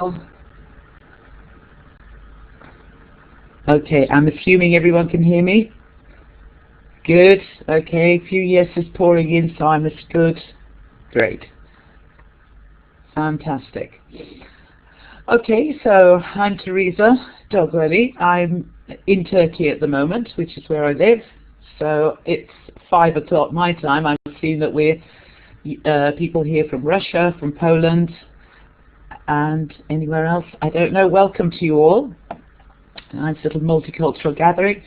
Okay, I'm assuming everyone can hear me. Good. Okay, a few yeses pouring in, so I'm good. Great. Fantastic. Okay, so I'm Teresa Doguelli. I'm in Turkey at the moment, which is where I live. So it's 5 o'clock my time. I'm seeing that we're people here from Russia, from Poland, and anywhere else. I don't know. Welcome to you all. Nice little multicultural gathering.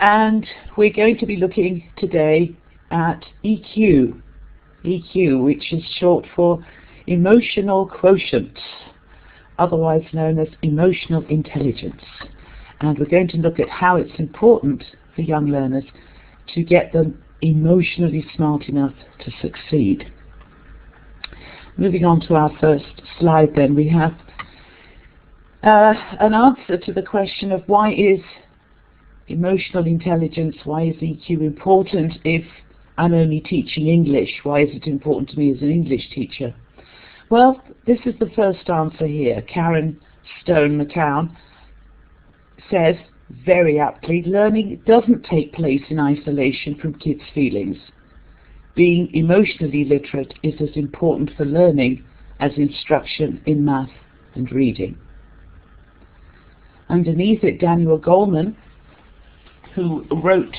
And we're going to be looking today at EQ. EQ, which is short for Emotional Quotient, otherwise known as Emotional Intelligence. And we're going to look at how it's important for young learners to get them emotionally smart enough to succeed. Moving on to our first slide then, we have an answer to the question of why is emotional intelligence, why is EQ important if I'm only teaching English? Why is it important to me as an English teacher? Well, this is the first answer here. Karen Stone McCown says, very aptly, learning doesn't take place in isolation from kids' feelings. Being emotionally literate is as important for learning as instruction in math and reading. Underneath it, Daniel Goleman, who wrote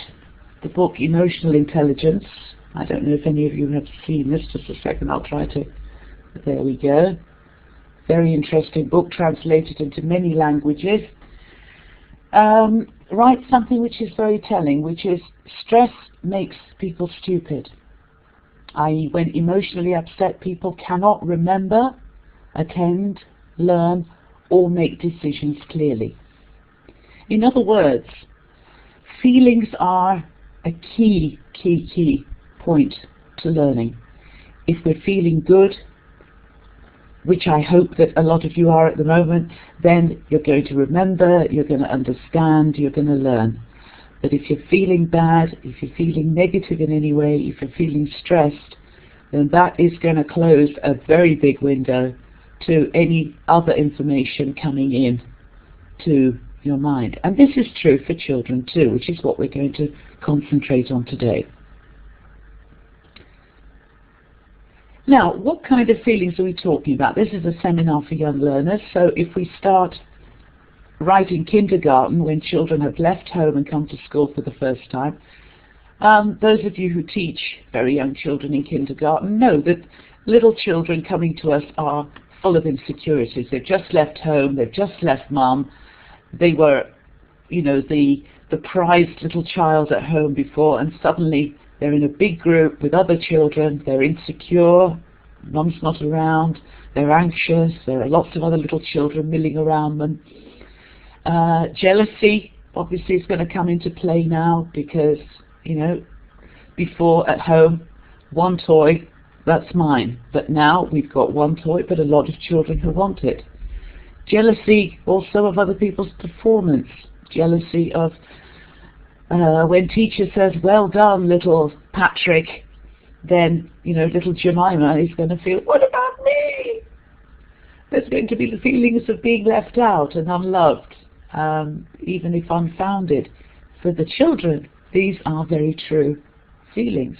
the book Emotional Intelligence. I don't know if any of you have seen this. Just a second, I'll try to. There we go. Very interesting book, translated into many languages. Writes something which is very telling, which is stress makes people stupid. I.e., when emotionally upset, people cannot remember, attend, learn, or make decisions clearly. In other words, feelings are a key point to learning. If we're feeling good, which I hope that a lot of you are at the moment, then you're going to remember, you're going to understand, you're going to learn. But if you're feeling bad, if you're feeling negative in any way, if you're feeling stressed, then that is going to close a very big window to any other information coming in to your mind. And this is true for children too, which is what we're going to concentrate on today. Now, what kind of feelings are we talking about? This is a seminar for young learners, so if we start right in kindergarten, when children have left home and come to school for the first time, those of you who teach very young children in kindergarten know that little children coming to us are full of insecurities. They've just left home, they've just left mum, they were, you know, the prized little child at home before, and suddenly they're in a big group with other children, they're insecure, mum's not around, they're anxious, there are lots of other little children milling around them. Jealousy obviously is going to come into play now because, you know, before at home, one toy, that's mine, but now we've got one toy but a lot of children who want it. Jealousy also of other people's performance, jealousy of when teacher says, well done, little Patrick, then, you know, little Jemima is going to feel, what about me? There's going to be the feelings of being left out and unloved, even if unfounded. For the children, these are very true feelings.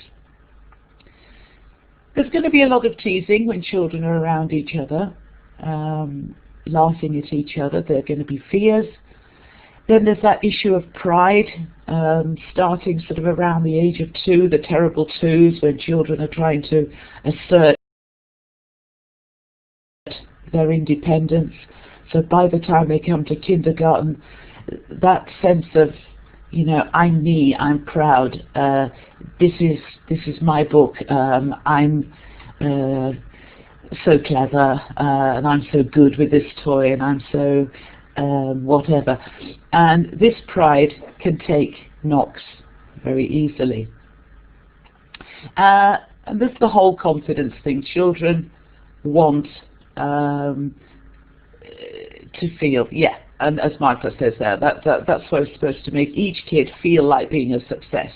There's going to be a lot of teasing when children are around each other, laughing at each other. There are going to be fears. Then there's that issue of pride, starting sort of around the age of 2, the terrible 2s, when children are trying to assert their independence. So by the time they come to kindergarten, that sense of, you know, I'm me, I'm proud, this is my book, I'm so clever, and I'm so good with this toy, and I'm so whatever. And this pride can take knocks very easily. And there's the whole confidence thing. Children want to feel, yeah, and as Martha says there, that's what it's supposed to make each kid feel like being a success.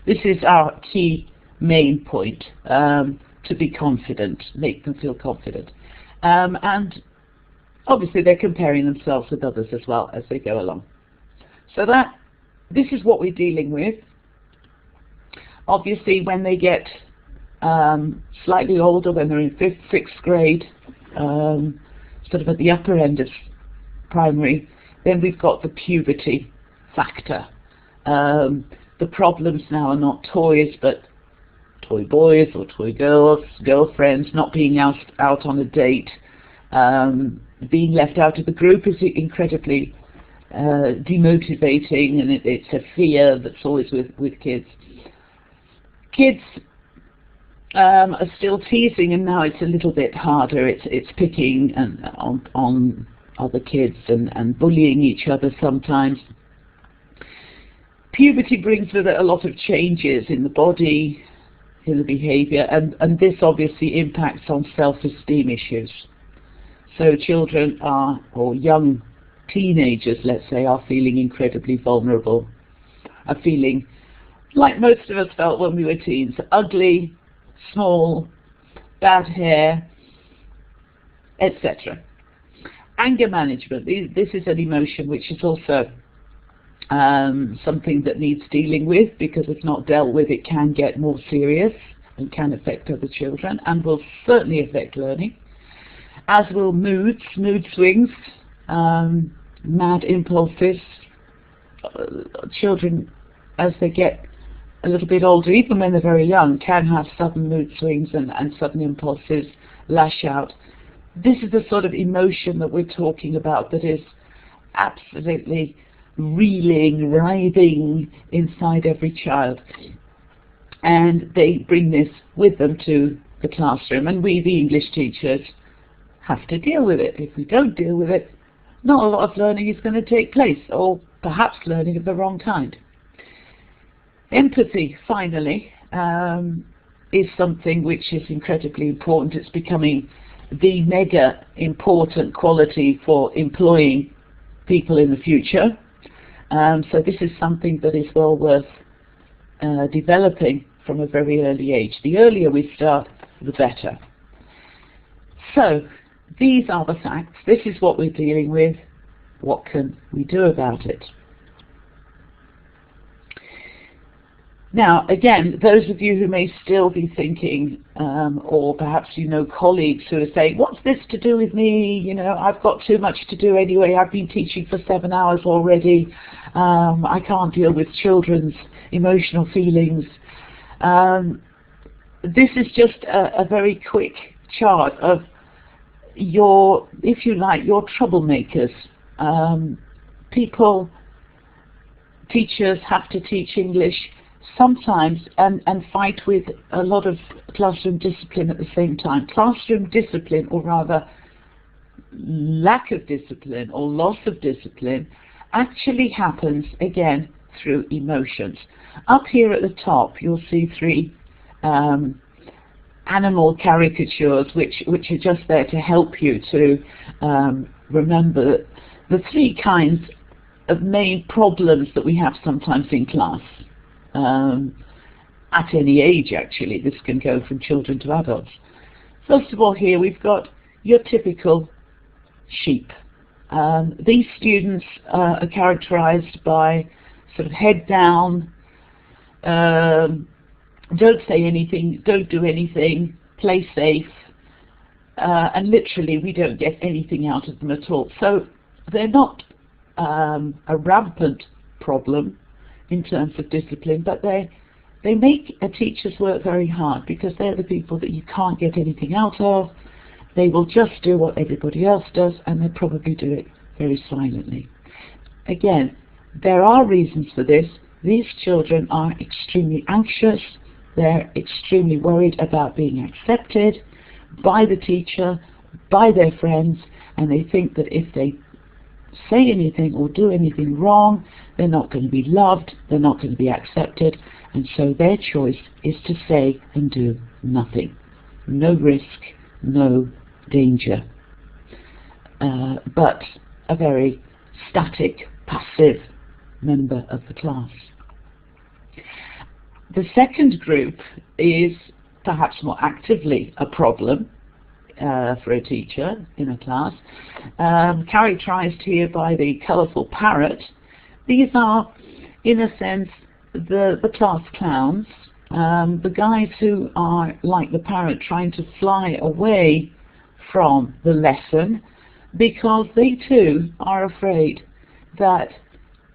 This is our key main point, to be confident, make them feel confident. And obviously they're comparing themselves with others as well as they go along. So this is what we're dealing with. Obviously, when they get slightly older, when they're in 5th, 6th grade, sort of at the upper end of primary, then we've got the puberty factor. The problems now are not toys, but toy boys or toy girls, girlfriends, not being out on a date, being left out of the group is incredibly demotivating, and it's a fear that's always with kids. Kids are still teasing, and now it's a little bit harder. It's picking on other kids and bullying each other sometimes. Puberty brings with it a lot of changes in the body, in the behavior, and this obviously impacts on self-esteem issues. So children are, or young teenagers, let's say, are feeling incredibly vulnerable, are feeling like most of us felt when we were teens: ugly, small, bad hair, etc. Anger management. This is an emotion which is also something that needs dealing with, because if not dealt with, it can get more serious and can affect other children, and will certainly affect learning, as will mood swings, mad impulses. Children, as they get a little bit older, even when they're very young, can have sudden mood swings and sudden impulses, lash out. This is the sort of emotion that we're talking about, that is absolutely reeling, writhing inside every child. And they bring this with them to the classroom, and we, the English teachers, have to deal with it. If we don't deal with it, not a lot of learning is going to take place, or perhaps learning of the wrong kind. Empathy, finally, is something which is incredibly important. It's becoming the mega important quality for employing people in the future. So this is something that is well worth developing from a very early age. The earlier we start, the better. So these are the facts. This is what we're dealing with. What can we do about it? Now, again, those of you who may still be thinking, or perhaps you know colleagues who are saying, what's this to do with me? You know, I've got too much to do anyway. I've been teaching for 7 hours already. I can't deal with children's emotional feelings. This is just a very quick chart of your, if you like, your troublemakers. Teachers have to teach English sometimes and fight with a lot of classroom discipline at the same time. Classroom discipline, or rather lack of discipline or loss of discipline, actually happens again through emotions. Up here at the top you'll see 3 animal caricatures which are just there to help you to remember the 3 kinds of main problems that we have sometimes in class. At any age, actually. This can go from children to adults. First of all, here we've got your typical sheep. These students are characterized by sort of head down, don't say anything, don't do anything, play safe, and literally we don't get anything out of them at all. So they're not a rampant problem in terms of discipline, but they make a teacher's work very hard, because they're the people that you can't get anything out of. They will just do what everybody else does, and they probably do it very silently. Again, there are reasons for this. These children are extremely anxious. They're extremely worried about being accepted by the teacher, by their friends, and they think that if they say anything or do anything wrong, they're not going to be loved, they're not going to be accepted, and so their choice is to say and do nothing. No risk, no danger, but a very static, passive member of the class. The second group is perhaps more actively a problem. for a teacher in a class, characterized here by the colourful parrot. These are, in a sense, the class clowns, the guys who are like the parrot, trying to fly away from the lesson because they too are afraid that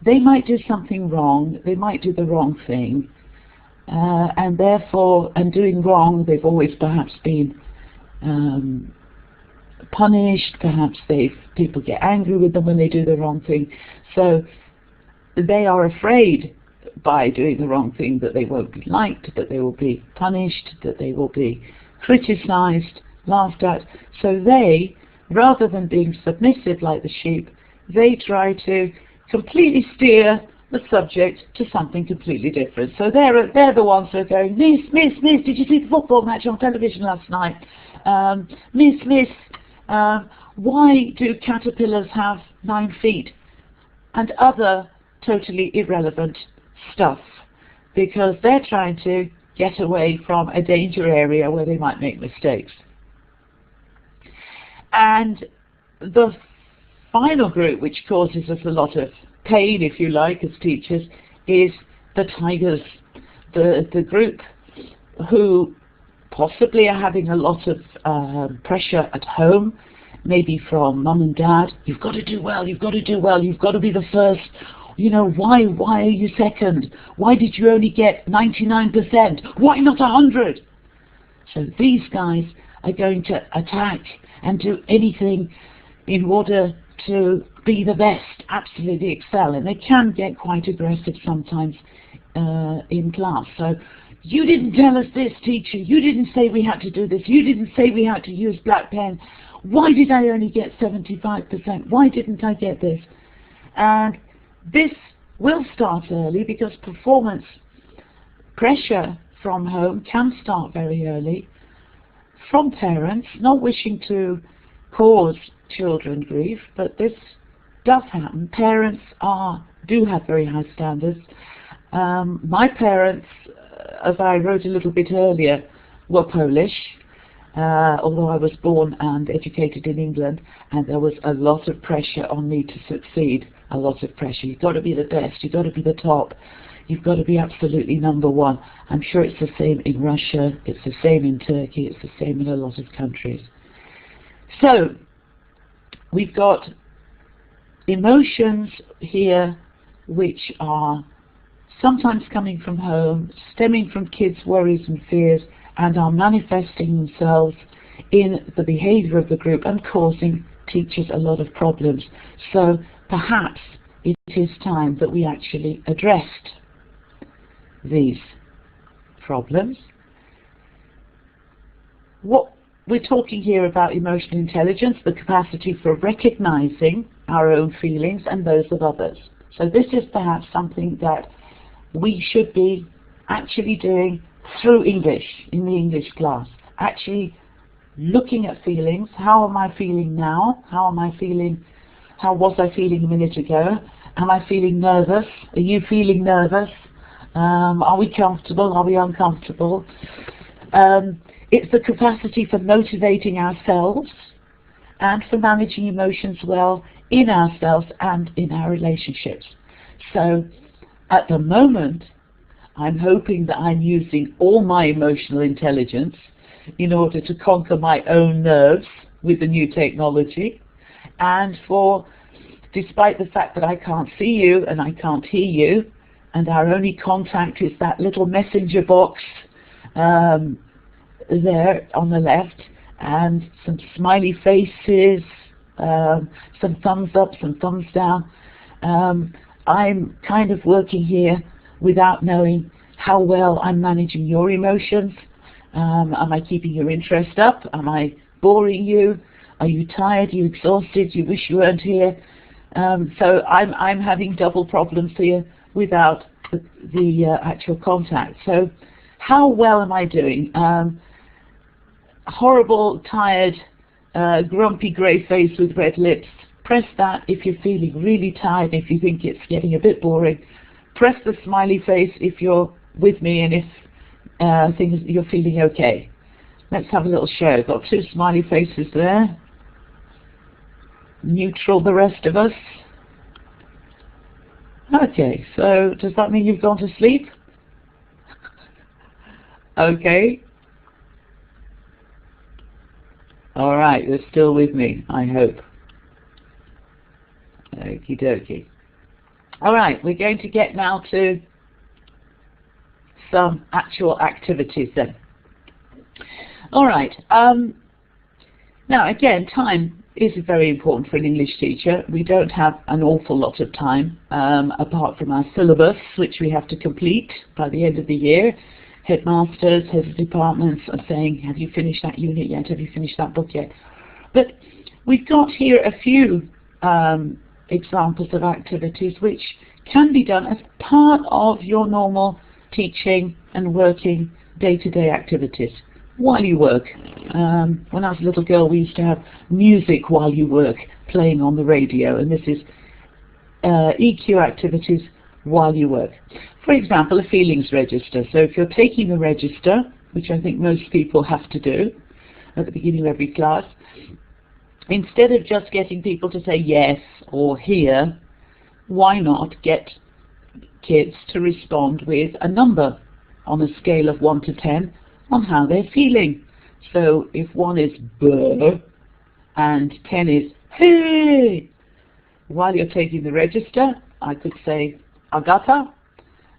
they might do something wrong, they might do the wrong thing, and therefore, doing wrong, they've always perhaps been punished, perhaps people get angry with them when they do the wrong thing, so they are afraid by doing the wrong thing that they won't be liked, that they will be punished, that they will be criticized, laughed at. So they, rather than being submissive like the sheep, they try to completely steer the subject to something completely different. So they're the ones who are going, Miss, did you see the football match on television last night? Miss, why do caterpillars have 9 feet? And other totally irrelevant stuff, because they're trying to get away from a danger area where they might make mistakes. And the final group, which causes us a lot of pain, if you like, as teachers, is the tigers, the group who possibly are having a lot of pressure at home, maybe from mum and dad. You've got to do well, you've got to do well, you've got to be the first. You know, why are you second? Why did you only get 99%? Why not 100? So these guys are going to attack and do anything in order to be the best, absolutely excel, and they can get quite aggressive sometimes in class. So, you didn't tell us this, teacher, you didn't say we had to do this, you didn't say we had to use black pen, why did I only get 75%, why didn't I get this? And this will start early, because performance pressure from home can start very early, from parents not wishing to cause children grief, but this does happen. Parents do have very high standards. My parents, as I wrote a little bit earlier, were Polish, although I was born and educated in England, and there was a lot of pressure on me to succeed, a lot of pressure. You've got to be the best, you've got to be the top, you've got to be absolutely number one. I'm sure it's the same in Russia, it's the same in Turkey, it's the same in a lot of countries. So, we've got emotions here which are sometimes coming from home, stemming from kids' worries and fears, and are manifesting themselves in the behavior of the group and causing teachers a lot of problems. So perhaps it is time that we actually addressed these problems. What we're talking here about emotional intelligence, the capacity for recognizing our own feelings and those of others. So this is perhaps something that we should be actually doing through English, in the English class. Actually looking at feelings. How am I feeling now? How am I feeling? How was I feeling a minute ago? Am I feeling nervous? Are you feeling nervous? Are we comfortable? Are we uncomfortable? It's the capacity for motivating ourselves and for managing emotions well in ourselves and in our relationships. So at the moment, I'm hoping that I'm using all my emotional intelligence in order to conquer my own nerves with the new technology, and despite the fact that I can't see you and I can't hear you, and our only contact is that little messenger box there on the left, and some smiley faces, some thumbs up, some thumbs down. I'm kind of working here without knowing how well I'm managing your emotions. Am I keeping your interest up? Am I boring you? Are you tired? Are you exhausted? You wish you weren't here? So I'm having double problems here without the actual contact. So how well am I doing? Horrible, tired, grumpy grey face with red lips. Press that if you're feeling really tired, if you think it's getting a bit boring. Press the smiley face if you're with me and if you're feeling okay. Let's have a little show. Got two smiley faces there. Neutral, the rest of us. Okay, so does that mean you've gone to sleep? Okay. All right, you're still with me, I hope. Okie dokie. All right, we're going to get now to some actual activities then. All right. Now, again, time is very important for an English teacher. We don't have an awful lot of time, apart from our syllabus, which we have to complete by the end of the year. Headmasters, heads of departments are saying, have you finished that unit yet? Have you finished that book yet? But we've got here a few examples of activities which can be done as part of your normal teaching and working day-to-day activities while you work. When I was a little girl, we used to have music while you work playing on the radio, and this is EQ activities while you work. For example, a feelings register. So if you're taking a register, which I think most people have to do at the beginning of every class, instead of just getting people to say yes or here, why not get kids to respond with a number on a scale of 1 to 10 on how they're feeling. So if 1 is buh and 10 is hey, while you're taking the register, I could say Agatha.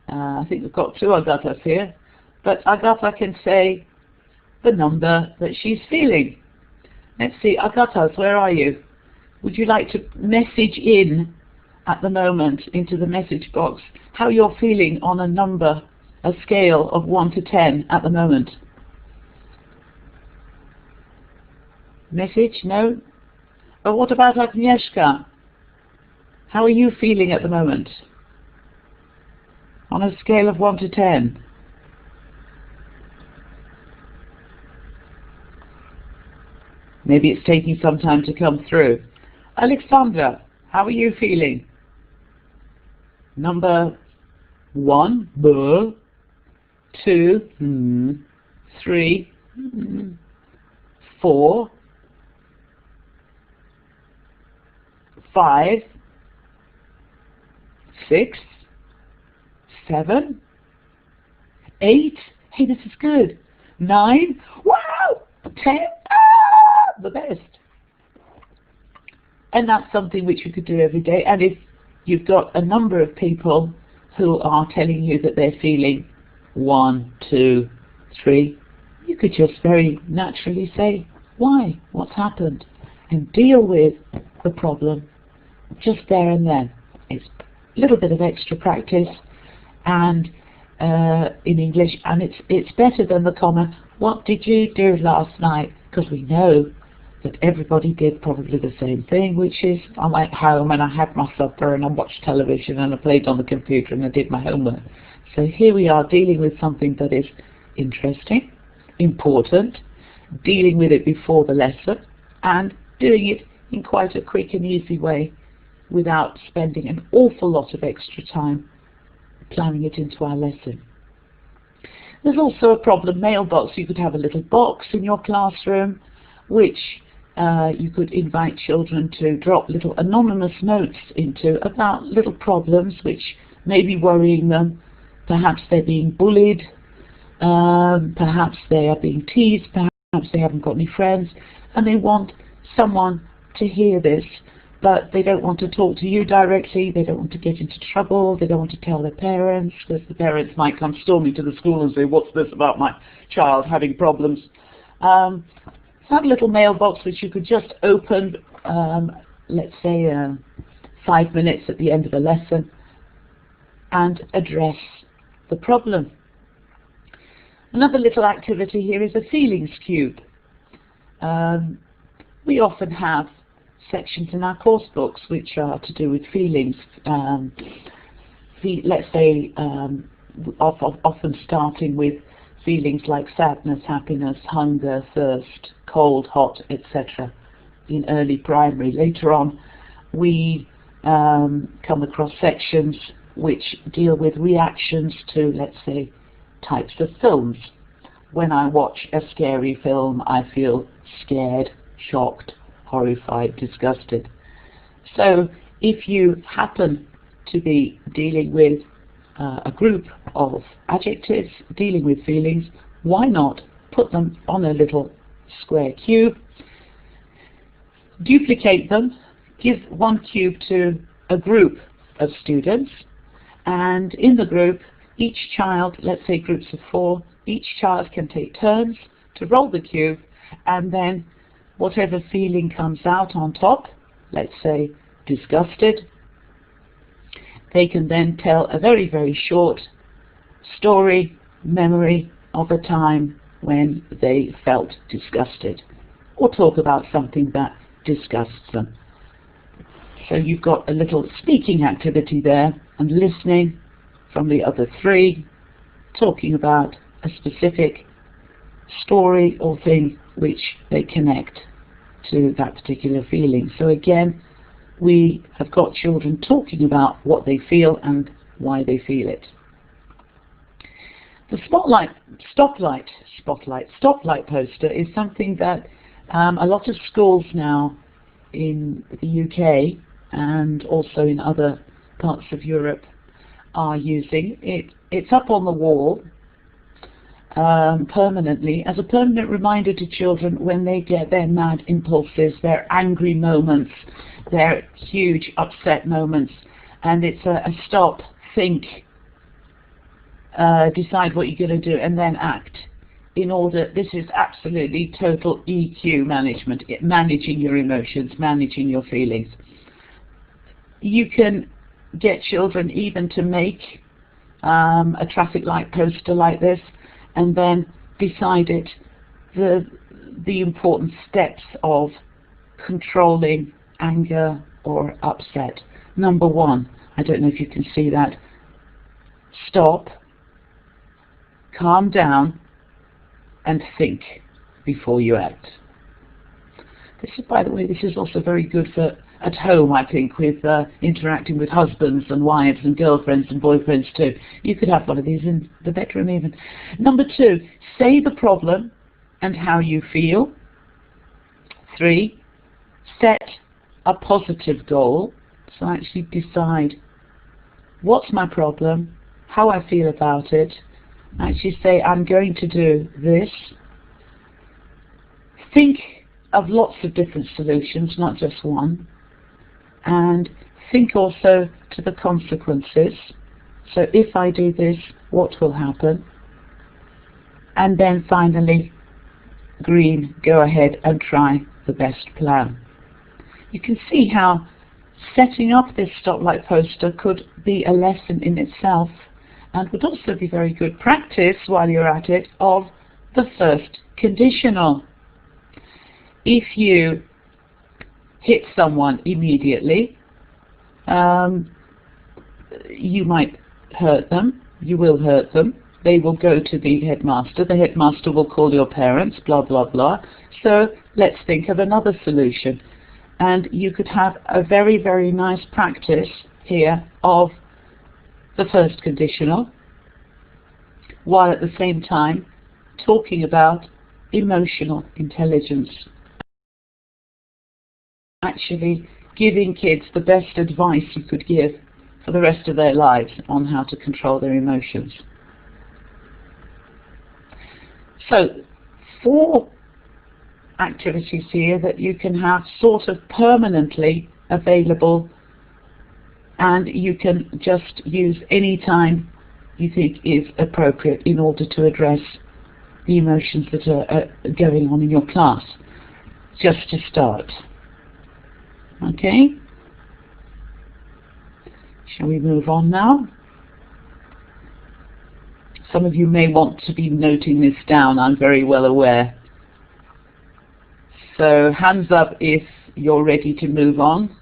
I think we've got two Agathas here, but Agatha can say the number that she's feeling. Let's see, Agathas, where are you? Would you like to message in at the moment into the message box how you're feeling on a number, a scale of 1 to 10 at the moment? Message? No? But what about Agnieszka? How are you feeling at the moment? On a scale of 1 to 10. Maybe it's taking some time to come through. Alexandra, how are you feeling? Number 1, buh. 2, 3, 4, 5, 6, 7, 8. Hey, this is good. 9. Wow! 10. The best. And that's something which you could do every day. And if you've got a number of people who are telling you that they're feeling 1, 2, 3, you could just very naturally say, why? What's happened? And deal with the problem just there and then. It's a little bit of extra practice and in English, and it's better than the comment, what did you do last night? Because we know that everybody did probably the same thing, which is I went home and I had my supper and I watched television and I played on the computer and I did my homework. So here we are dealing with something that is interesting, important, dealing with it before the lesson and doing it in quite a quick and easy way without spending an awful lot of extra time planning it into our lesson. There's also a problem mailbox. You could have a little box in your classroom which you could invite children to drop little anonymous notes into about little problems which may be worrying them. Perhaps they're being bullied, perhaps they are being teased, perhaps they haven't got any friends, and they want someone to hear this, but they don't want to talk to you directly, they don't want to get into trouble, they don't want to tell their parents, because the parents might come storming to the school and say, what's this about my child having problems? Have a little mailbox which you could just open, let's say 5 minutes at the end of a lesson, and address the problem. Another little activity here is a feelings cube. We often have sections in our course books which are to do with feelings. Let's say often starting with feelings like sadness, happiness, hunger, thirst, cold, hot, etc. in early primary. Later on we come across sections which deal with reactions to, let's say, types of films when I watch a scary film, I feel scared, shocked, horrified, disgusted. So if you happen to be dealing with a group of adjectives, dealing with feelings, why not put them on a little square cube, duplicate them, give one cube to a group of students, and in the group, each child, let's say groups of 4, each child can take turns to roll the cube, and then whatever feeling comes out on top, let's say disgusted, they can then tell a very, very short story, memory of a time when they felt disgusted, or talk about something that disgusts them. So you've got a little speaking activity there, and listening from the other 3, talking about a specific story or thing which they connect to that particular feeling. So again, we have got children talking about what they feel and why they feel it. The stoplight poster is something that a lot of schools now in the UK and also in other parts of Europe are using. It's up on the wall permanently as a permanent reminder to children when they get their mad impulses, their angry moments, their huge upset moments, and it's a stop, think, decide what you're going to do, and then act. In order, this is absolutely total EQ management, managing your emotions, managing your feelings. You can get children even to make a traffic light poster like this, and then decide it, the important steps of controlling anger or upset. Number 1, I don't know if you can see that, stop, calm down, and think before you act. This is, by the way, this is also very good for at home, I think, with interacting with husbands and wives and girlfriends and boyfriends too. You could have one of these in the bedroom even. Number 2, say the problem and how you feel. 3, set a positive goal. So actually decide what's my problem, how I feel about it. Actually say, I'm going to do this. Think of lots of different solutions, not just one. And think also to the consequences. So if I do this, what will happen? And then finally, green, go ahead and try the best plan. You can see how setting up this stoplight poster could be a lesson in itself, and would also be very good practice while you're at it of the first conditional. If you hit someone immediately, you might hurt them, you will hurt them, they will go to the headmaster will call your parents, blah blah blah. So let's think of another solution, and you could have a very, very nice practice here of the first conditional, while at the same time talking about emotional intelligence. Actually giving kids the best advice you could give for the rest of their lives on how to control their emotions. So 4 activities here that you can have sort of permanently available, and you can just use any time you think is appropriate in order to address the emotions that are going on in your class, just to start. Okay? Shall we move on now? Some of you may want to be noting this down, I'm very well aware. So hands up if you're ready to move on,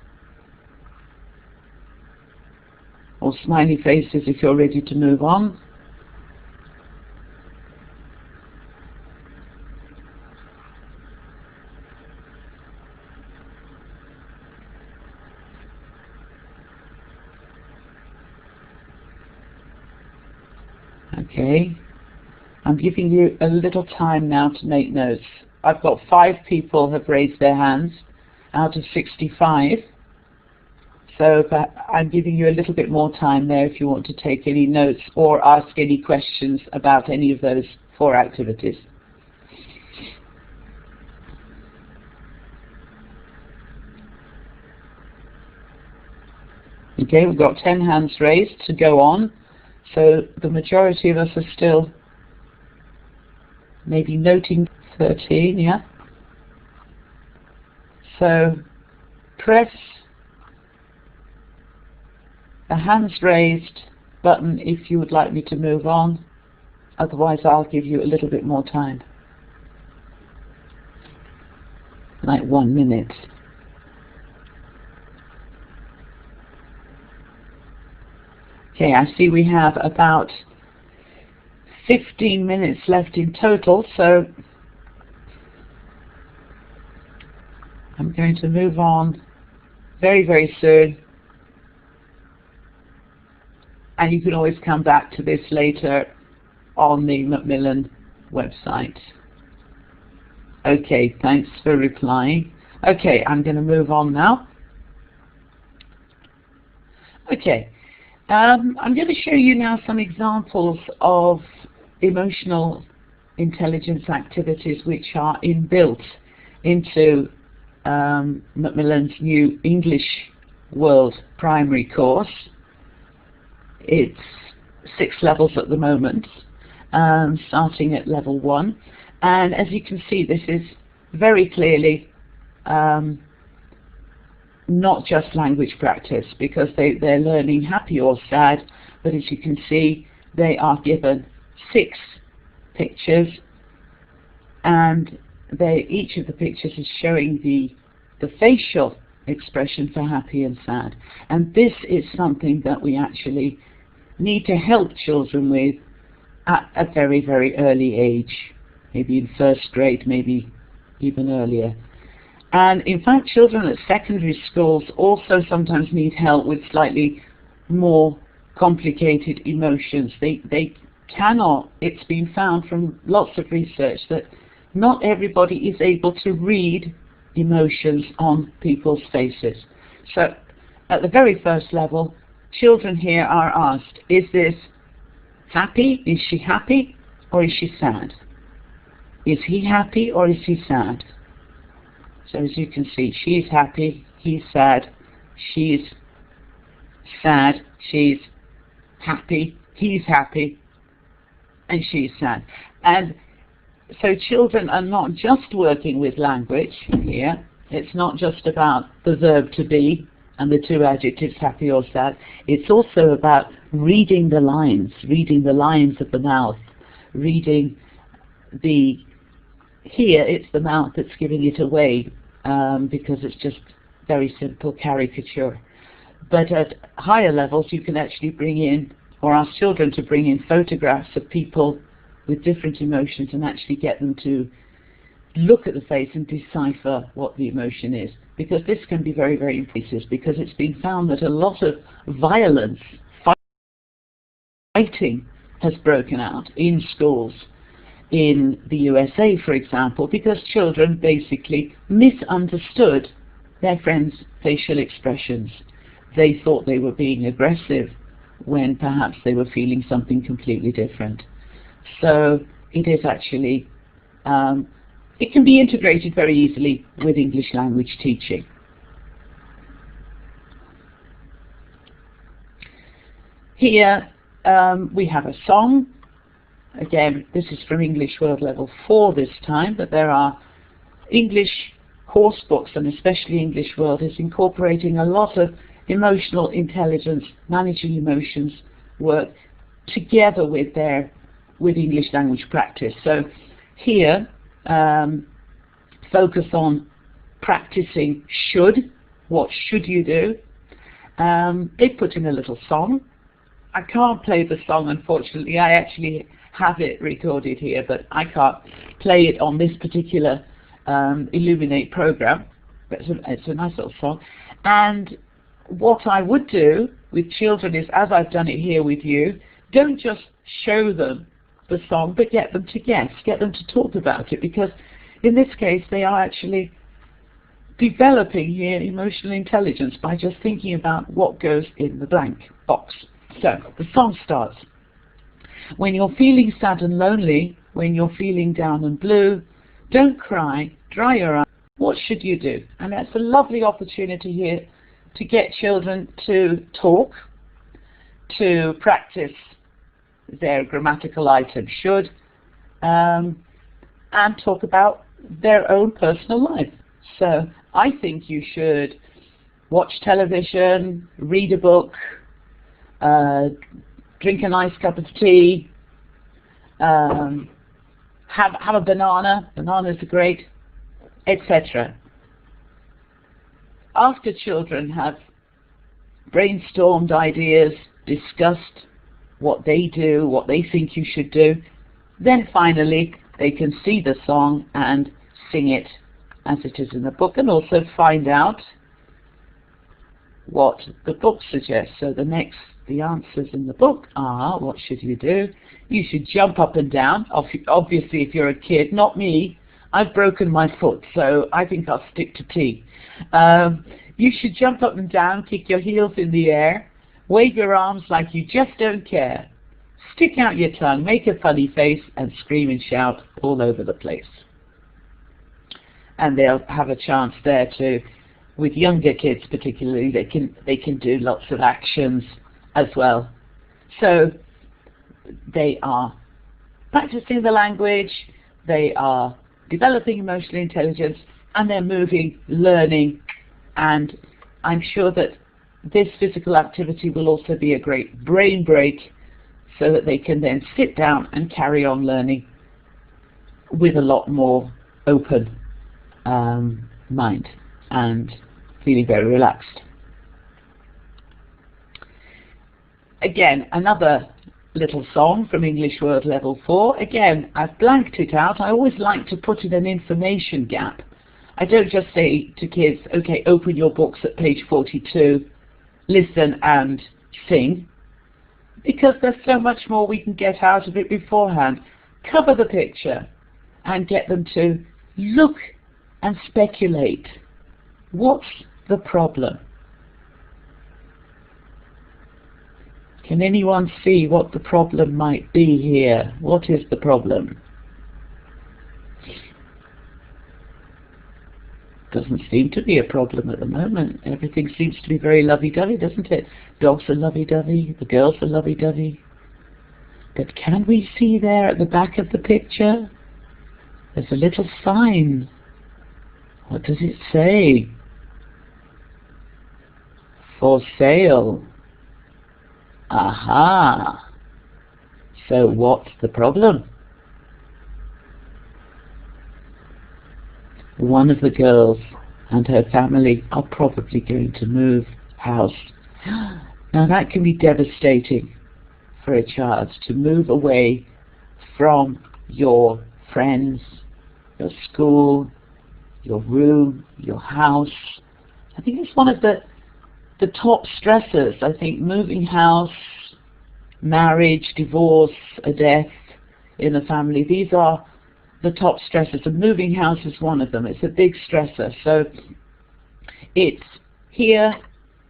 or smiley faces if you're ready to move on. Okay, I'm giving you a little time now to make notes. I've got 5 people have raised their hands out of 65. So I'm giving you a little bit more time there if you want to take any notes or ask any questions about any of those 4 activities. Okay, we've got 10 hands raised to go on. So the majority of us are still maybe noting 13, yeah? So press the hands raised button if you would like me to move on. Otherwise I'll give you a little bit more time. Like 1 minute. Okay, I see we have about 15 minutes left in total, so I'm going to move on very, very soon. And you can always come back to this later on the Macmillan website. Okay, thanks for replying. Okay, I'm going to move on now. Okay. I'm going to show you now some examples of emotional intelligence activities which are inbuilt into Macmillan's new English World primary course. It's 6 levels at the moment, starting at level 1. And as you can see, this is very clearly not just language practice, because they're learning happy or sad, but as you can see, they are given 6 pictures, and each of the pictures is showing the facial expression for happy and sad. And this is something that we actually need to help children with at a very, very early age, maybe in 1st grade, maybe even earlier. And in fact, children at secondary schools also sometimes need help with slightly more complicated emotions. They cannot, it's been found from lots of research that not everybody is able to read emotions on people's faces. So at the very first level, children here are asked, is this happy? Is she happy or is she sad? Is he happy or is he sad? So as you can see, she's happy, he's sad, she's sad, she's happy, he's happy, and she's sad. And so children are not just working with language here. It's not just about the verb to be and the 2 adjectives, happy or sad. It's also about reading the lines of the mouth, reading here it's the mouth that's giving it away, because it's just very simple caricature. But at higher levels you can actually bring in, or ask children to bring in, photographs of people with different emotions and actually get them to look at the face and decipher what the emotion is. Because this can be very, very invasive, because it's been found that a lot of violence, fighting, has broken out in schools in the USA, for example, because children basically misunderstood their friends' facial expressions. They thought they were being aggressive when perhaps they were feeling something completely different. So it is actually, it can be integrated very easily with English language teaching. Here we have a song. Again, this is from English World Level 4 this time, but there are English course books, and especially English World is incorporating a lot of emotional intelligence, managing emotions work together with English language practice. So here, focus on practicing should. What should you do? They put in a little song. I can't play the song, unfortunately. I actually have it recorded here, but I can't play it on this particular Illuminate program. But it's a nice little song. And what I would do with children is, as I've done it here with you, don't just show them the song, but get them to guess, get them to talk about it, because in this case they are actually developing here emotional intelligence by just thinking about what goes in the blank box. So the song starts. When you're feeling sad and lonely, when you're feeling down and blue, don't cry, dry your eyes. What should you do? And that's a lovely opportunity here to get children to talk, to practice their grammatical items should, and talk about their own personal life. So I think you should watch television, read a book, drink a nice cup of tea, have a banana. Bananas are great, etc. After children have brainstormed ideas, discussed what they do, what they think you should do, then finally they can see the song and sing it as it is in the book, and also find out what the book suggests. So the answers in the book are, what should you do? You should jump up and down. Obviously, if you're a kid, not me, I've broken my foot, so I think I'll stick to tea. You should jump up and down, kick your heels in the air, wave your arms like you just don't care, stick out your tongue, make a funny face, and scream and shout all over the place. And they'll have a chance there to, with younger kids particularly, they can do lots of actions as well. So they are practicing the language, they are developing emotional intelligence, and they're moving, learning, and I'm sure that this physical activity will also be a great brain break, so that they can then sit down and carry on learning with a lot more open mind and feeling very relaxed. Again, another little song from English Word Level 4. Again, I've blanked it out. I always like to put in an information gap. I don't just say to kids, okay, open your books at page 42, listen and sing, because there's so much more we can get out of it beforehand. Cover the picture and get them to look and speculate. What's the problem? Can anyone see what the problem might be here? What is the problem? Doesn't seem to be a problem at the moment. Everything seems to be very lovey-dovey, doesn't it? Dogs are lovey-dovey, the girls are lovey-dovey. But can we see there at the back of the picture? There's a little sign. What does it say? For sale. Aha. So what's the problem? One of the girls and her family are probably going to move house. Now that can be devastating for a child, to move away from your friends, your school, your room, your house. I think it's one of the top stressors. I think moving house, marriage, divorce, a death in the family, these are the top stressors, and moving house is one of them. It's a big stressor. So it's here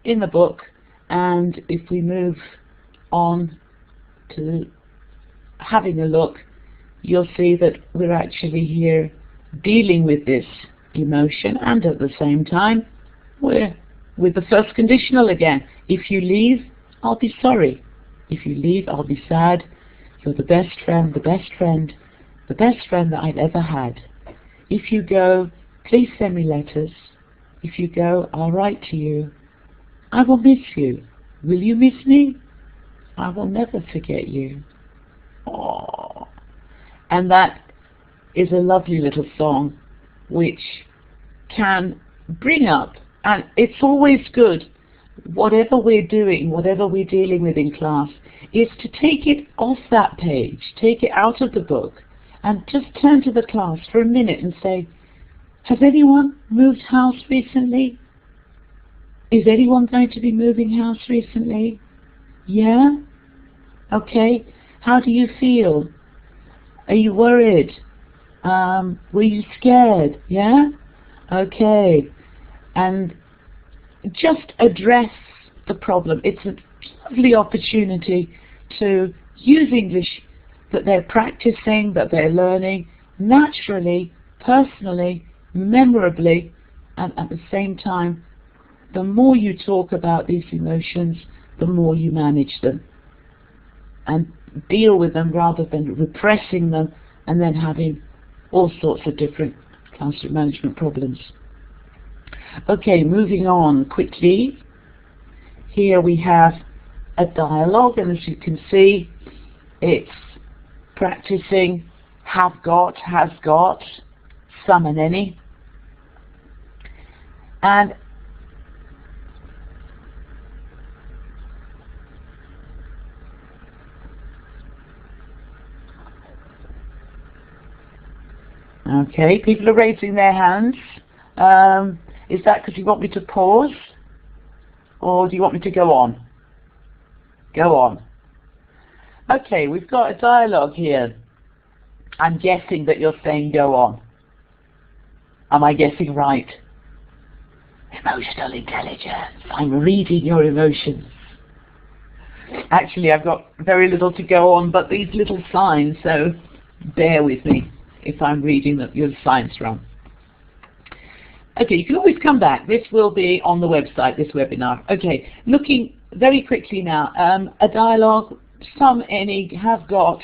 in the book, and if we move on to having a look, you'll see that we're actually here dealing with this emotion, and at the same time we're with the first conditional again. If you leave, I'll be sorry. If you leave, I'll be sad. You're the best friend, the best friend, the best friend that I've ever had. If you go, please send me letters. If you go, I'll write to you. I will miss you. Will you miss me? I will never forget you. Aww. And that is a lovely little song which can bring up, and it's always good, whatever we're doing, whatever we're dealing with in class, is to take it off that page, take it out of the book, and just turn to the class for a minute and say, has anyone moved house recently? Is anyone going to be moving house recently? Yeah? Okay. How do you feel? Are you worried? Were you scared? Yeah? Okay. And just address the problem. It's a lovely opportunity to use English that they're practicing, that they're learning naturally, personally, memorably, and at the same time, the more you talk about these emotions, the more you manage them and deal with them rather than repressing them and then having all sorts of different conflict management problems. Okay, moving on quickly. Here we have a dialogue, and as you can see, it's practicing have got, has got, some and any. And okay, people are raising their hands. Is that because you want me to pause? Or do you want me to go on? Go on. Okay, we've got a dialogue here. I'm guessing that you're saying go on. Am I guessing right? Emotional intelligence. I'm reading your emotions. Actually, I've got very little to go on but these little signs, so bear with me if I'm reading your signs wrong. Okay, you can always come back. This will be on the website, this webinar. Okay, looking very quickly now. A dialogue, some, any, have got.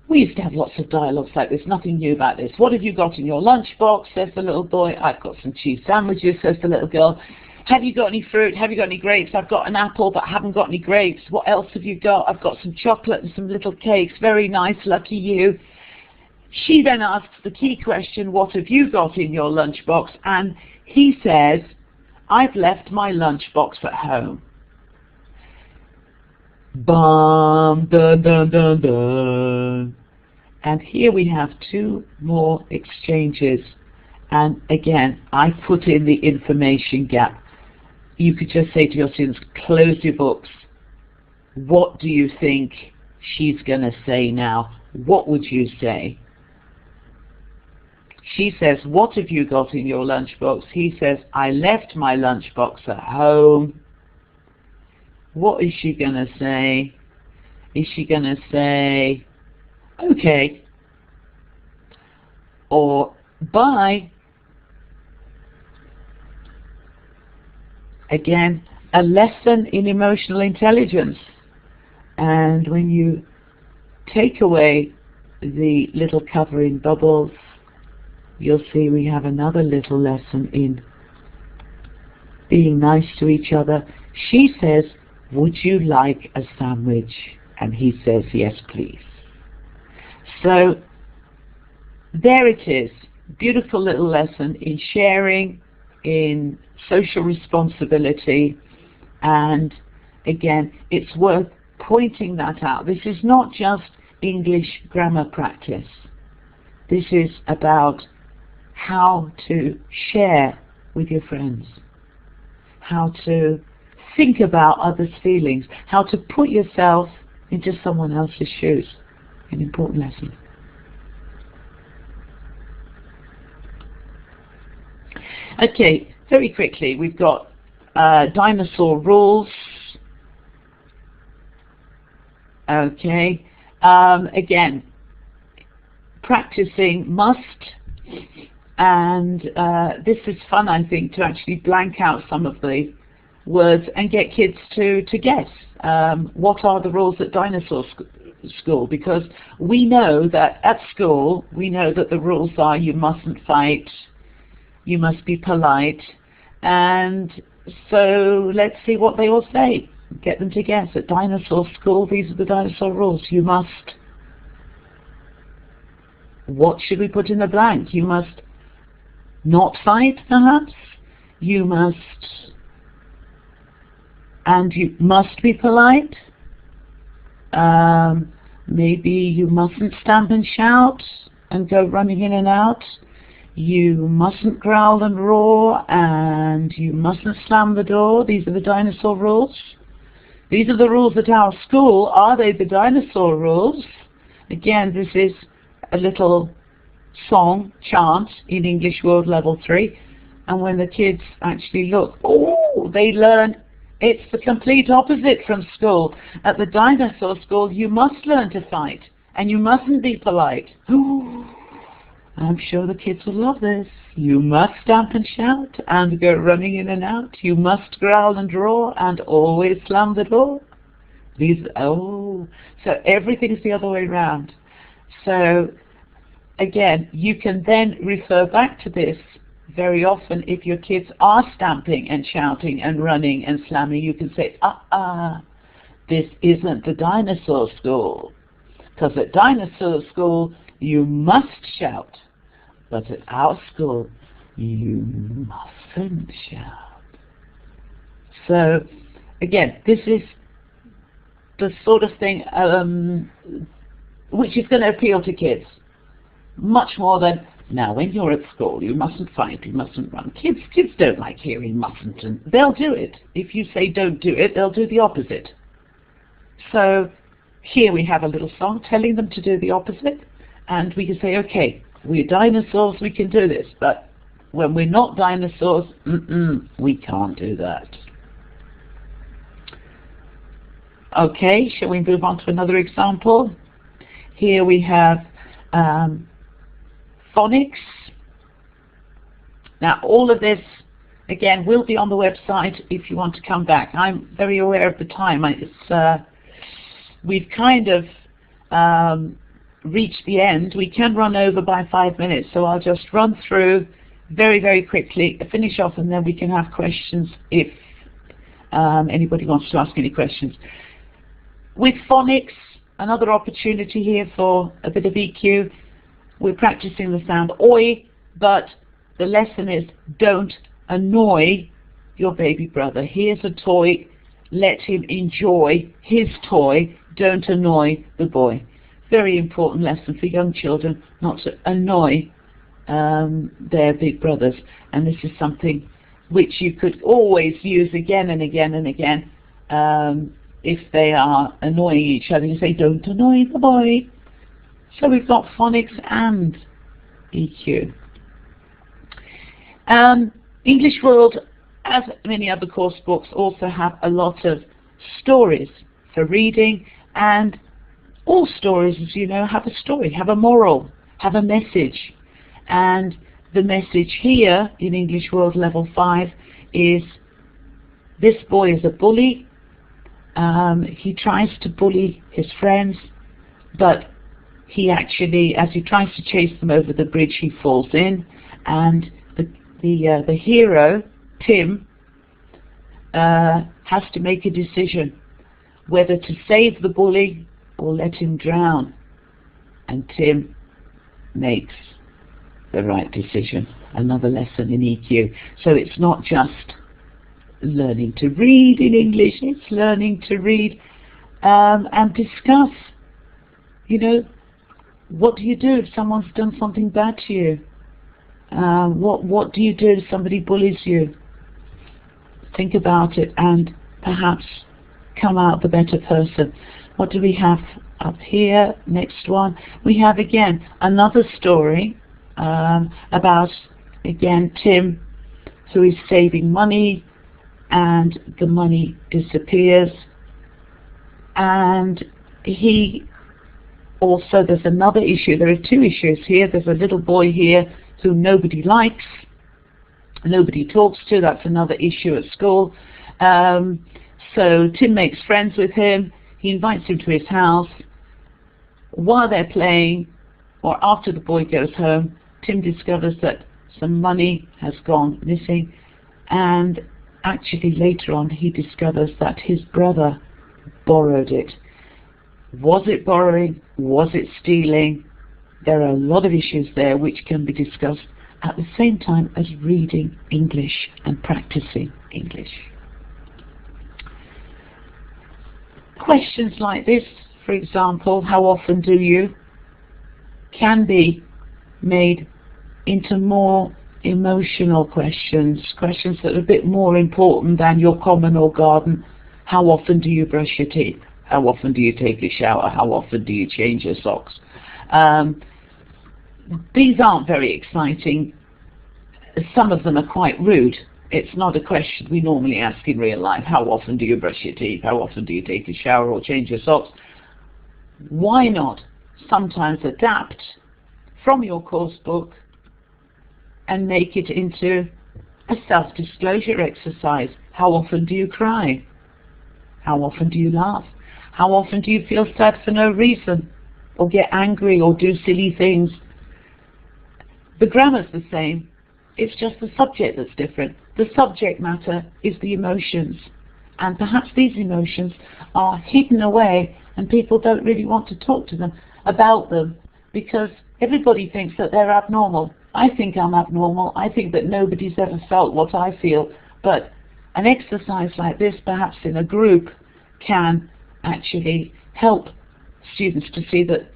We used to have lots of dialogues like this, nothing new about this. What have you got in your lunchbox, says the little boy. I've got some cheese sandwiches, says the little girl. Have you got any fruit? Have you got any grapes? I've got an apple, but I haven't got any grapes. What else have you got? I've got some chocolate and some little cakes. Very nice, lucky you. She then asks the key question, what have you got in your lunchbox? And he says, I've left my lunchbox at home. Bum, dun, dun, dun, dun. And here we have two more exchanges. And again, I put in the information gap. You could just say to your students, close your books. What do you think she's going to say now? What would you say? She says, what have you got in your lunchbox? He says, I left my lunchbox at home. What is she going to say? Is she going to say, okay, or bye? Again, a lesson in emotional intelligence. And when you take away the little covering bubbles, you'll see we have another little lesson in being nice to each other. She says, would you like a sandwich? And he says, yes, please. So there it is. Beautiful little lesson in sharing, in social responsibility. And again, it's worth pointing that out. This is not just English grammar practice. This is about how to share with your friends, how to think about others' feelings, how to put yourself into someone else's shoes. An important lesson. Okay, very quickly, we've got Dinosaur Rules. Okay, again, practicing must. And this is fun, I think, to actually blank out some of the words and get kids to guess what are the rules at Dinosaur School, because we know that at school, we know that the rules are you mustn't fight, you must be polite, and so let's see what they all say. Get them to guess. At Dinosaur School, these are the Dinosaur Rules. You must, what should we put in the blank? You must not fight, perhaps. You must, and you must be polite. Maybe you mustn't stamp and shout and go running in and out. You mustn't growl and roar, and you mustn't slam the door. These are the Dinosaur Rules. These are the rules at our school. Are they the Dinosaur Rules? Again, this is a little song, chant in English World Level 3, and when the kids actually look, oh, they learn it's the complete opposite from school. At the dinosaur school, you must learn to fight, and you mustn't be polite. I'm sure the kids will love this. You must stamp and shout and go running in and out. You must growl and roar and always slam the door. So everything's the other way around. So again, you can then refer back to this very often. If your kids are stamping and shouting and running and slamming, you can say, this isn't the dinosaur school. Because at dinosaur school, you must shout. But at our school, you mustn't shout. So, again, this is the sort of thing which is going to appeal to kids. Much more than, now when you're at school, you mustn't fight, you mustn't run. Kids don't like hearing mustn't, and they'll do it. If you say don't do it, they'll do the opposite. So, here we have a little song telling them to do the opposite, and we can say, okay, we're dinosaurs, we can do this, but when we're not dinosaurs, we can't do that. Okay, shall we move on to another example? Here we have phonics. Now, all of this, again, will be on the website if you want to come back. I'm very aware of the time. We've kind of reached the end. We can run over by 5 minutes, so I'll just run through very, very quickly, finish off, and then we can have questions if anybody wants to ask any questions. With phonics, another opportunity here for a bit of EQ. We're practicing the sound oi, but the lesson is don't annoy your baby brother. Here's a toy, let him enjoy his toy, don't annoy the boy. Very important lesson for young children, not to annoy their big brothers. And this is something which you could always use again and again and again if they are annoying each other. You say, don't annoy the boy. So we've got phonics and EQ. English World, as many other course books, also have a lot of stories for reading, and all stories, as you know, have a story, have a moral, have a message. And the message here in English World Level 5 is, this boy is a bully. He tries to bully his friends, but he actually, as he tries to chase them over the bridge, he falls in, and the hero, Tim, has to make a decision whether to save the bully or let him drown. And Tim makes the right decision. Another lesson in EQ. So it's not just learning to read in English, it's learning to read and discuss. You know, what do you do if someone's done something bad to you? What do you do if somebody bullies you? Think about it and perhaps come out the better person. What do we have up here? Next one. We have again another story about, again, Tim, who is saving money, and the money disappears. And he also, there's another issue. There are two issues here. There's a little boy here who nobody likes, nobody talks to. That's another issue at school. So Tim makes friends with him. He invites him to his house. While they're playing, or after the boy goes home, Tim discovers that some money has gone missing, and actually later on he discovers that his brother borrowed it. Was it borrowing? Was it stealing? There are a lot of issues there which can be discussed at the same time as reading English and practicing English. Questions like this, for example, how often do you, can be made into more emotional questions, questions that are a bit more important than your common or garden. How often do you brush your teeth? How often do you take a shower? How often do you change your socks? These aren't very exciting. Some of them are quite rude. It's not a question we normally ask in real life. How often do you brush your teeth? How often do you take a shower or change your socks? Why not sometimes adapt from your course book and make it into a self-disclosure exercise? How often do you cry? How often do you laugh? How often do you feel sad for no reason, or get angry, or do silly things? The grammar's the same. It's just the subject that's different. The subject matter is the emotions. And perhaps these emotions are hidden away and people don't really want to talk to them about them because everybody thinks that they're abnormal. I think I'm abnormal. I think that nobody's ever felt what I feel. But an exercise like this, perhaps in a group, can actually help students to see that,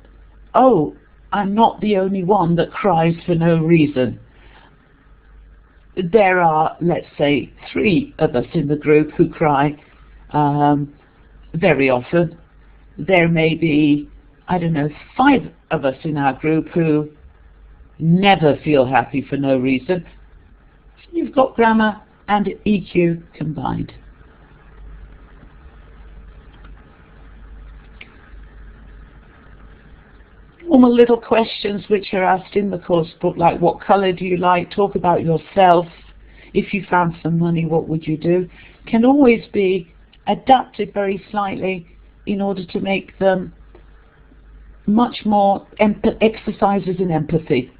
oh, I'm not the only one that cries for no reason. There are, let's say, 3 of us in the group who cry very often. There may be, I don't know, 5 of us in our group who never feel happy for no reason. So you've got grammar and EQ combined. Normal little questions which are asked in the course book, like what colour do you like, talk about yourself, if you found some money what would you do, can always be adapted very slightly in order to make them much more exercises in empathy.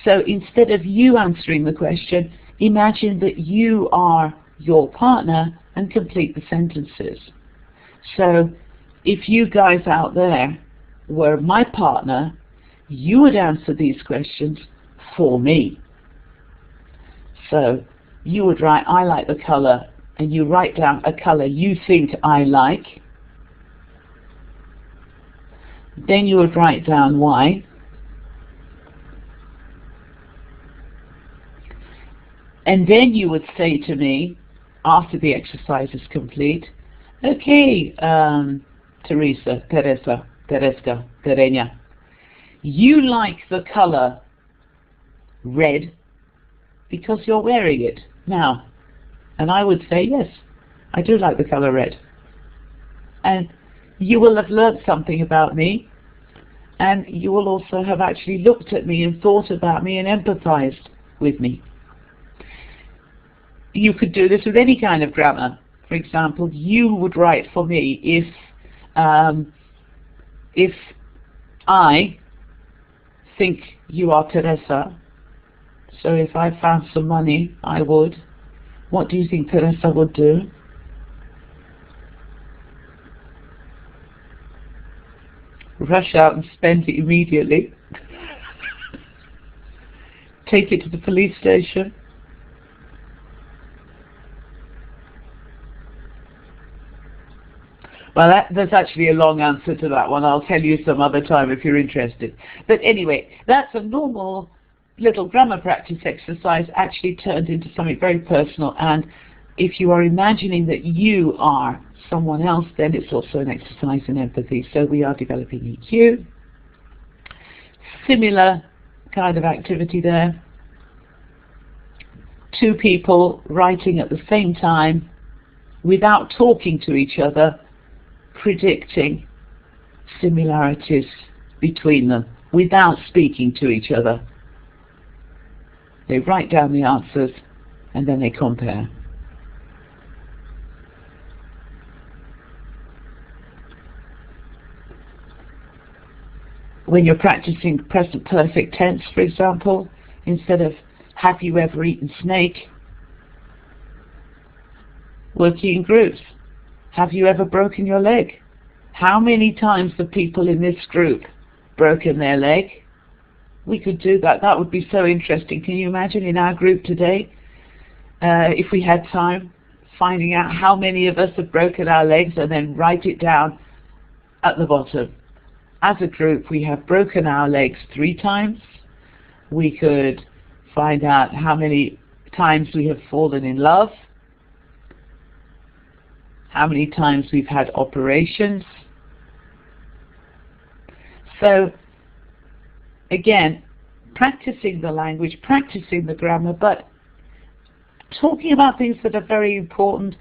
So instead of you answering the question, imagine that you are your partner and complete the sentences. So if you guys out there were my partner, you would answer these questions for me. So you would write, I like the colour, and you write down a colour you think I like. Then you would write down why. And then you would say to me, after the exercise is complete, okay, Teresa, Teresa, you like the colour red because you're wearing it now. And I would say, yes, I do like the colour red. And you will have learnt something about me, and you will also have actually looked at me and thought about me and empathized with me. You could do this with any kind of grammar. For example, you would write for me if I think you are Teresa, so if I found some money, I would. What do you think Teresa would do? Rush out and spend it immediately. Take it to the police station. Well, there's actually a long answer to that one. I'll tell you some other time if you're interested. But anyway, that's a normal little grammar practice exercise actually turned into something very personal. And if you are imagining that you are someone else, then it's also an exercise in empathy. So we are developing EQ. Similar kind of activity there. 2 people writing at the same time without talking to each other, predicting similarities between them without speaking to each other. They write down the answers and then they compare. When you're practicing present perfect tense, for example, instead of have you ever eaten snake, working in groups. Have you ever broken your leg? How many times have people in this group broken their leg? We could do that. That would be so interesting. Can you imagine in our group today, if we had time, finding out how many of us have broken our legs and then write it down at the bottom. As a group, we have broken our legs 3 times. We could find out how many times we have fallen in love, how many times we've had operations, So again, practicing the language, practicing the grammar, but talking about things that are very important,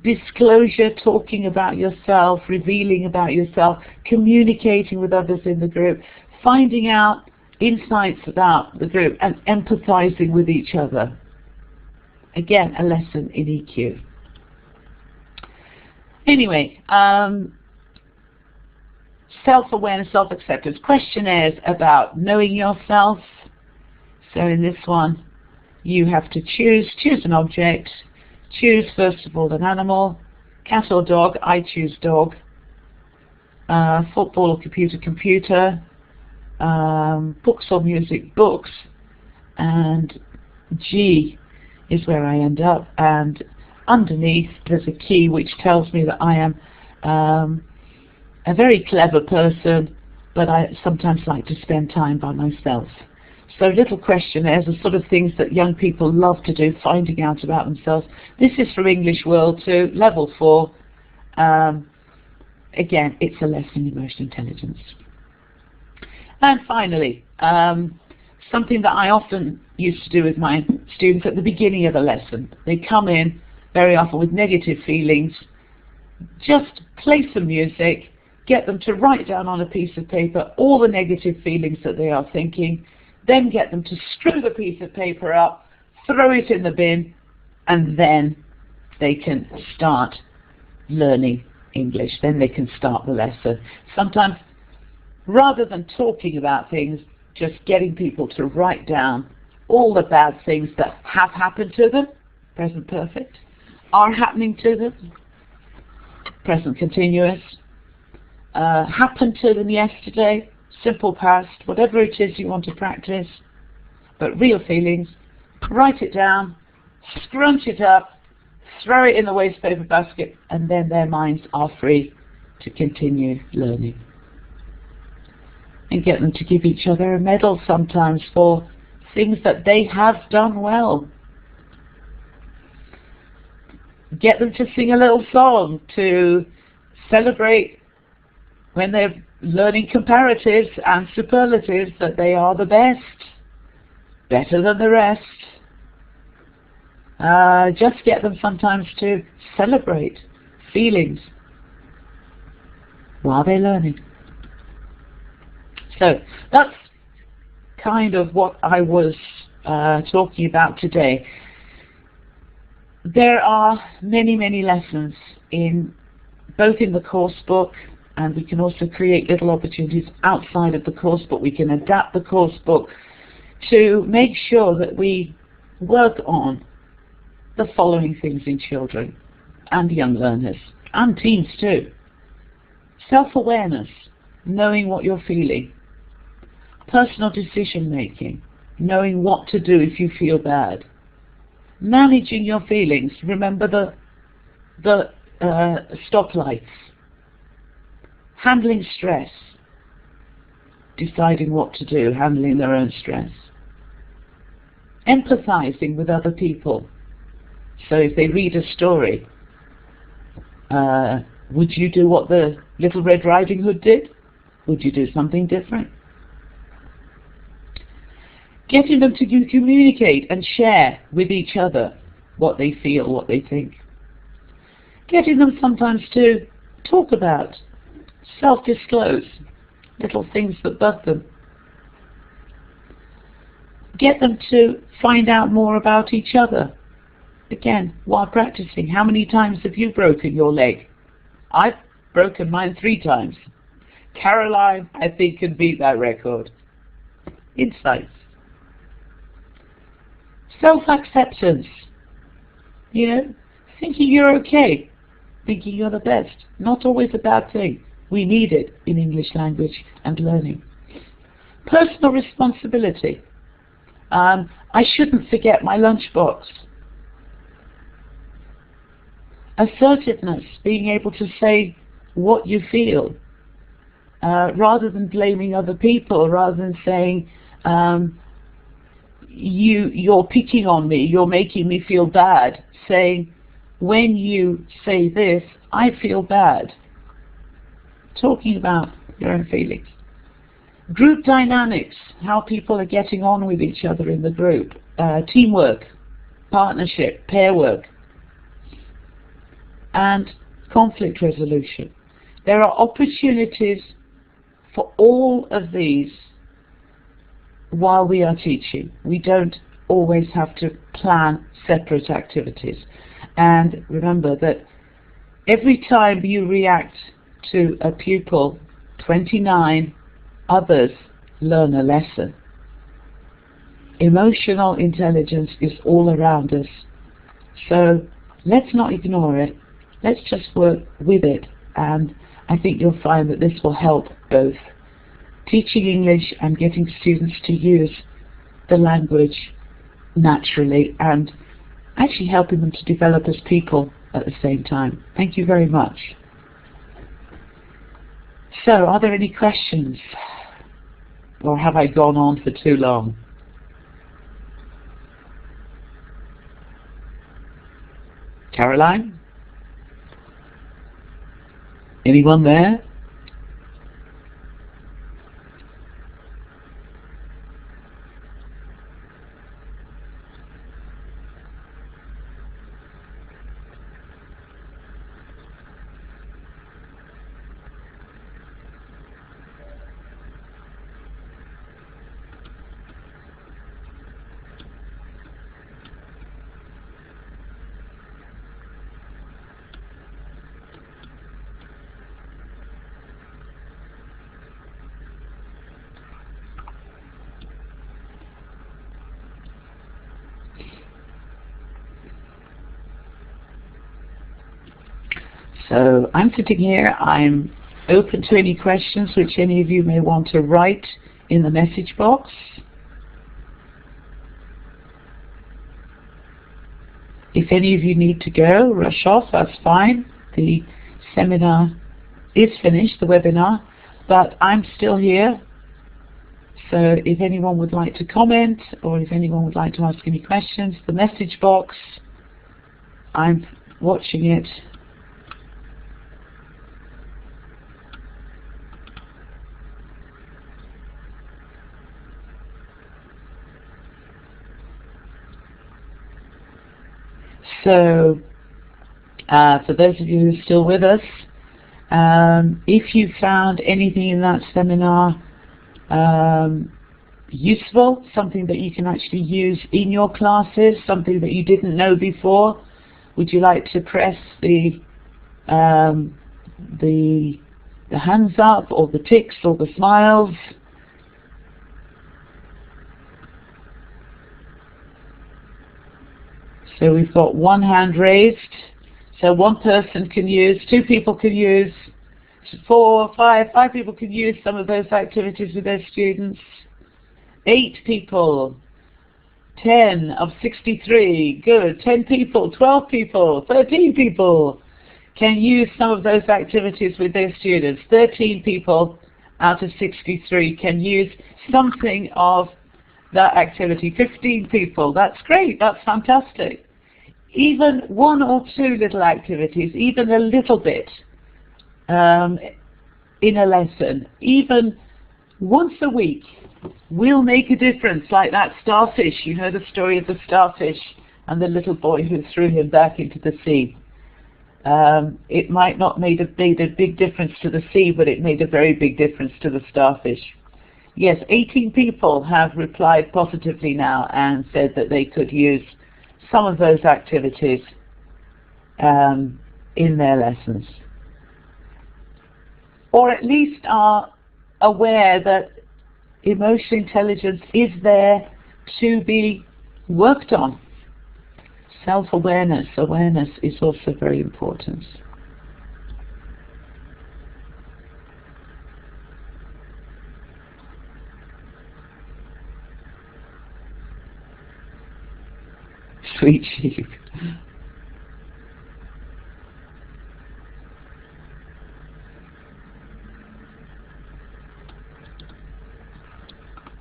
disclosure, talking about yourself, revealing about yourself, communicating with others in the group, finding out insights about the group, and empathizing with each other. Again, a lesson in EQ. Anyway, self-awareness, self-acceptance, questionnaires about knowing yourself. So in this one, you have to choose an object, choose first of all an animal, cat or dog. I choose dog. Football or computer, computer. Books or music, books. And G is where I end up, and underneath there's a key which tells me that I am a very clever person, but I sometimes like to spend time by myself. So little questionnaires are sort of things that young people love to do, finding out about themselves. This is from English World 2, Level 4. Again, it's a lesson in emotional intelligence. And finally, something that I often used to do with my students at the beginning of a lesson. They come in very often with negative feelings. Just play some music, get them to write down on a piece of paper all the negative feelings that they are thinking, then get them to screw the piece of paper up, throw it in the bin, and then they can start learning English. Then they can start the lesson. Sometimes, rather than talking about things, just getting people to write down all the bad things that have happened to them, present perfect, are happening to them, present continuous, happened to them yesterday, simple past, whatever it is you want to practice, but real feelings, write it down, scrunch it up, throw it in the wastepaper basket, and then their minds are free to continue learning. And get them to give each other a medal sometimes for things that they have done well. Get them to sing a little song to celebrate when they're learning comparatives and superlatives that they are the best, better than the rest. Just get them sometimes to celebrate feelings while they're learning. So that's kind of what I was talking about today. There are many, many lessons both in the course book, and we can also create little opportunities outside of the course book. We can adapt the course book to make sure that we work on the following things in children and young learners, and teens too. Self-awareness, knowing what you're feeling. Personal decision making, knowing what to do if you feel bad. Managing your feelings, remember the stoplights. Handling stress, deciding what to do, handling their own stress. Empathizing with other people. So if they read a story, would you do what the Little Red Riding Hood did? Would you do something different? Getting them to communicate and share with each other what they feel, what they think. Getting them sometimes to talk about, self-disclose, little things that bug them. Get them to find out more about each other. Again, while practicing, how many times have you broken your leg? I've broken mine 3 times. Caroline, I think, can beat that record. Insights. Self-acceptance. You know, thinking you're okay, thinking you're the best. Not always a bad thing. We need it in English language and learning. Personal responsibility. I shouldn't forget my lunchbox. Assertiveness, being able to say what you feel, rather than blaming other people, rather than saying, you're picking on me, you're making me feel bad, saying, when you say this, I feel bad. Talking about your own feelings. Group dynamics, how people are getting on with each other in the group. Teamwork, partnership, pair work, and conflict resolution. There are opportunities for all of these while we are teaching. We don't always have to plan separate activities. And remember that every time you react to a pupil, 29 others learn a lesson. Emotional intelligence is all around us. So let's not ignore it. Let's just work with it. And I think you'll find that this will help both teaching English and getting students to use the language naturally and actually helping them to develop as people at the same time. Thank you very much. So, are there any questions? Or have I gone on for too long? Caroline? Anyone there? So I'm sitting here, I'm open to any questions which any of you may want to write in the message box. If any of you need to go, rush off, that's fine. The seminar is finished, the webinar, but I'm still here. So if anyone would like to comment or if anyone would like to ask any questions, the message box, I'm watching it. So, for those of you who are still with us, if you found anything in that seminar useful, something that you can actually use in your classes, something that you didn't know before, would you like to press the hands up, or the ticks, or the smiles? So we've got one hand raised, so one person can use, two people can use, five people can use some of those activities with their students, 8 people, 10 of 63, good, 10 people, 12 people, 13 people can use some of those activities with their students, 13 people out of 63 can use something of that activity, 15 people, that's great, that's fantastic. Even 1 or 2 little activities, even a little bit in a lesson, even once a week, will make a difference, like that starfish. You know the story of the starfish and the little boy who threw him back into the sea. It might not made a big difference to the sea, but it made a very big difference to the starfish. Yes, 18 people have replied positively now and said that they could use some of those activities in their lessons. Or at least are aware that emotional intelligence is there to be worked on. Self-awareness, awareness is also very important. Sweet sheep.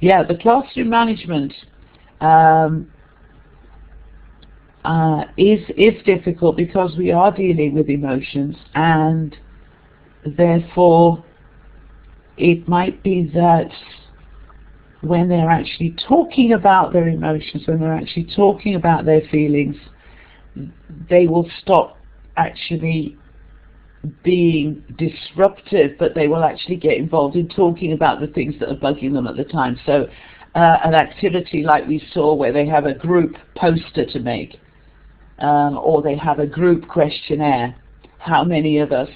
Yeah, the classroom management is difficult because we are dealing with emotions, and therefore it might be that when they're actually talking about their emotions, when they're actually talking about their feelings, they will stop actually being disruptive, but they will actually get involved in talking about the things that are bugging them at the time. So an activity like we saw where they have a group poster to make, or they have a group questionnaire. How many of us,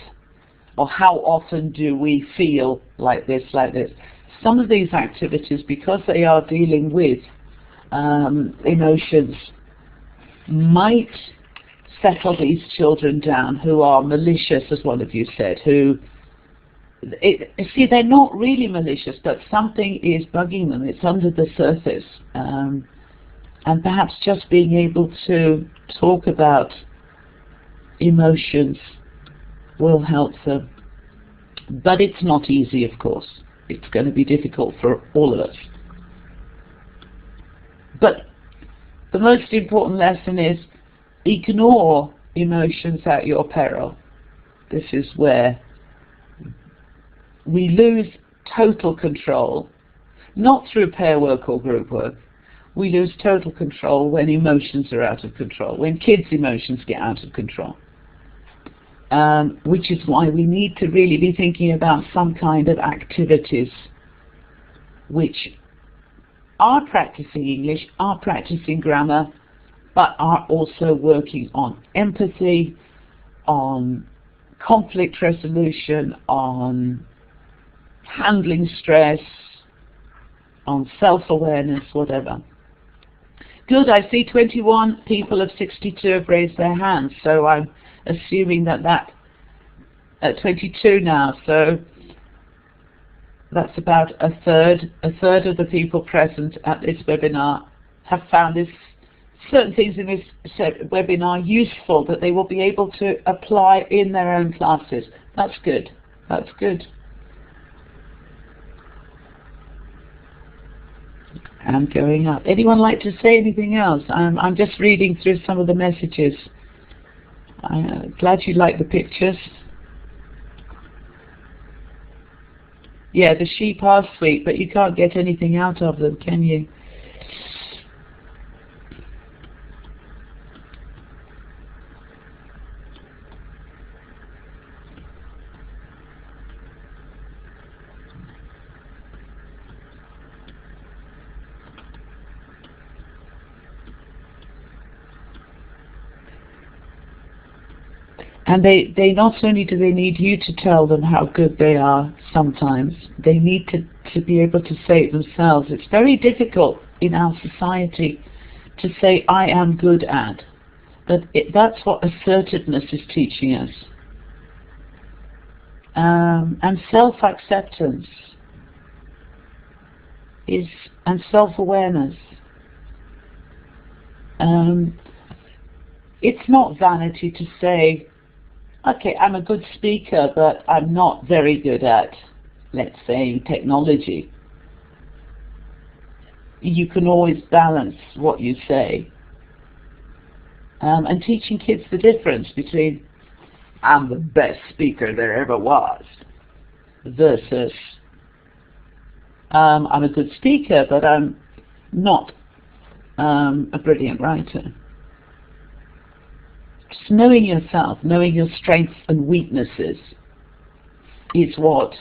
or how often do we feel like this, like this? Some of these activities, because they are dealing with emotions, might settle these children down who are malicious, as one of you said, who, see, they're not really malicious, but something is bugging them. It's under the surface. And perhaps just being able to talk about emotions will help them. But it's not easy, of course. It's going to be difficult for all of us. But the most important lesson is ignore emotions at your peril. This is where we lose total control, not through pair work or group work. We lose total control when emotions are out of control, when kids' emotions get out of control. Which is why we need to really be thinking about some kind of activities which are practicing English, are practicing grammar, but are also working on empathy, on conflict resolution, on handling stress, on self-awareness, whatever. Good, I see 21 people of 62 have raised their hands, so I'm assuming that at 22 now, so that's about a third of the people present at this webinar have found certain things in this webinar useful that they will be able to apply in their own classes. That's good. That's good. And going up. Anyone like to say anything else? I'm just reading through some of the messages. I'm glad you like the pictures. Yeah, the sheep are sweet, but you can't get anything out of them, can you? And they not only do they need you to tell them how good they are sometimes, they need to be able to say it themselves. It's very difficult in our society to say, I am good at. But that's what assertiveness is teaching us. And self-acceptance and self-awareness. It's not vanity to say, okay, I'm a good speaker, but I'm not very good at, let's say, technology. You can always balance what you say. And teaching kids the difference between I'm the best speaker there ever was versus I'm a good speaker, but I'm not a brilliant writer. Just knowing yourself, knowing your strengths and weaknesses is what